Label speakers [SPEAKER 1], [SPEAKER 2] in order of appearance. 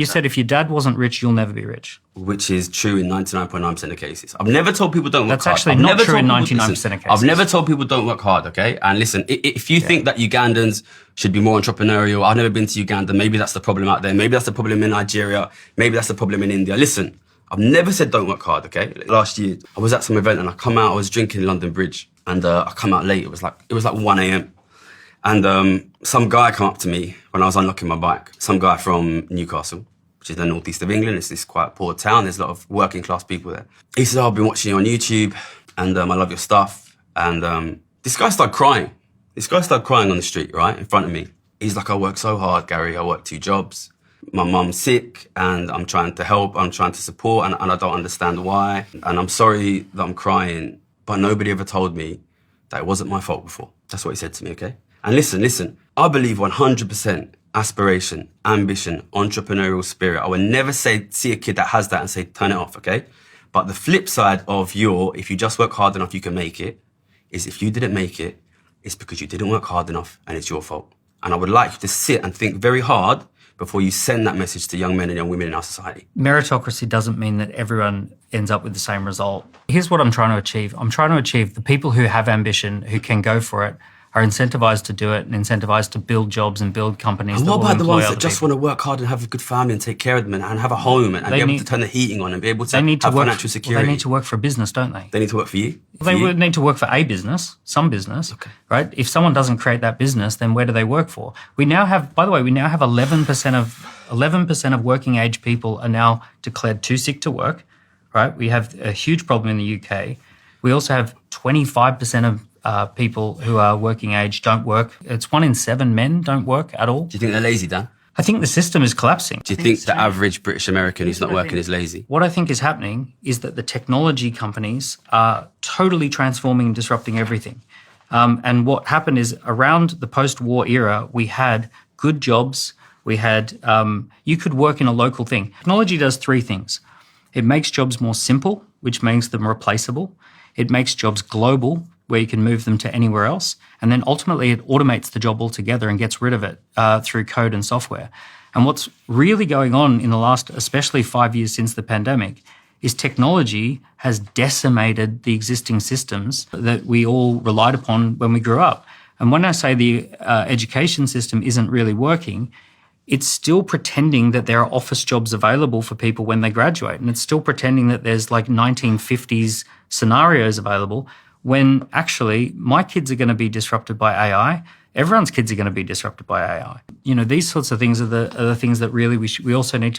[SPEAKER 1] You said if your dad wasn't rich, you'll never be rich.
[SPEAKER 2] Which is true in 99.9% of cases. I've never told people don't work
[SPEAKER 1] That's
[SPEAKER 2] hard.
[SPEAKER 1] actually
[SPEAKER 2] I've
[SPEAKER 1] not
[SPEAKER 2] never
[SPEAKER 1] true in
[SPEAKER 2] told people-
[SPEAKER 1] 99%
[SPEAKER 2] listen,
[SPEAKER 1] of cases.
[SPEAKER 2] I've never told people don't work hard, okay? And listen, if you think that Ugandans should be more entrepreneurial, I've never been to Uganda, maybe that's the problem out there, maybe that's the problem in Nigeria, maybe that's the problem in India. Listen, I've never said don't work hard, okay? Last year, I was at some event and I come out, I was drinking in London Bridge, and I come out late, it was like 1 a.m. And some guy come up to me when I was unlocking my bike, some guy from Newcastle, which is the northeast of England. It's this quite poor town. There's a lot of working class people there. He said, I've been watching you on YouTube and I love your stuff. And this guy started crying. This guy started crying on the street, right, in front of me. He's like, I work so hard, Gary. I work 2 jobs. My mum's sick and I'm trying to help. I'm trying to support and I don't understand why. And I'm sorry that I'm crying, but nobody ever told me that it wasn't my fault before. That's what he said to me, okay? And listen, I believe 100% aspiration, ambition, entrepreneurial spirit. I would never see a kid that has that and say, turn it off, okay? But the flip side of if you just work hard enough, you can make it, is if you didn't make it, it's because you didn't work hard enough and it's your fault. And I would like you to sit and think very hard before you send that message to young men and young women in our society.
[SPEAKER 1] Meritocracy doesn't mean that everyone ends up with the same result. Here's what I'm trying to achieve. I'm trying to achieve the people who have ambition, who can go for it, are incentivized to do it and incentivized to build jobs and build companies.
[SPEAKER 2] And
[SPEAKER 1] that
[SPEAKER 2] what
[SPEAKER 1] will
[SPEAKER 2] about the
[SPEAKER 1] employ
[SPEAKER 2] ones
[SPEAKER 1] other
[SPEAKER 2] that just
[SPEAKER 1] people.
[SPEAKER 2] want to work hard and have a good family and take care of them and have a home and be able to turn the heating on and be able to have financial security?
[SPEAKER 1] They need to work for a business, don't they?
[SPEAKER 2] They need to work for you?
[SPEAKER 1] They would need to work for a business, some business,
[SPEAKER 2] Okay.
[SPEAKER 1] right? If someone doesn't create that business, then where do they work for? We now have, by the way, 11% of working age people are now declared too sick to work, right? We have a huge problem in the UK. We also have 25% of people who are working age don't work. It's 1 in 7 men don't work at all.
[SPEAKER 2] Do you think they're lazy, Dan?
[SPEAKER 1] I think the system is collapsing.
[SPEAKER 2] Do you think the average British American who's not working is lazy?
[SPEAKER 1] What I think is happening is that the technology companies are totally transforming and disrupting everything. And what happened is around the post-war era, we had good jobs. We had, you could work in a local thing. Technology does 3 things. It makes jobs more simple, which makes them replaceable. It makes jobs global, where you can move them to anywhere else. And then ultimately it automates the job altogether and gets rid of it through code and software. And what's really going on in the last, especially 5 years since the pandemic, is technology has decimated the existing systems that we all relied upon when we grew up. And when I say the education system isn't really working, it's still pretending that there are office jobs available for people when they graduate. And it's still pretending that there's like 1950s scenarios available, when actually my kids are going to be disrupted by AI. Everyone's kids are going to be disrupted by AI. You know, these sorts of things are the things that really we also need to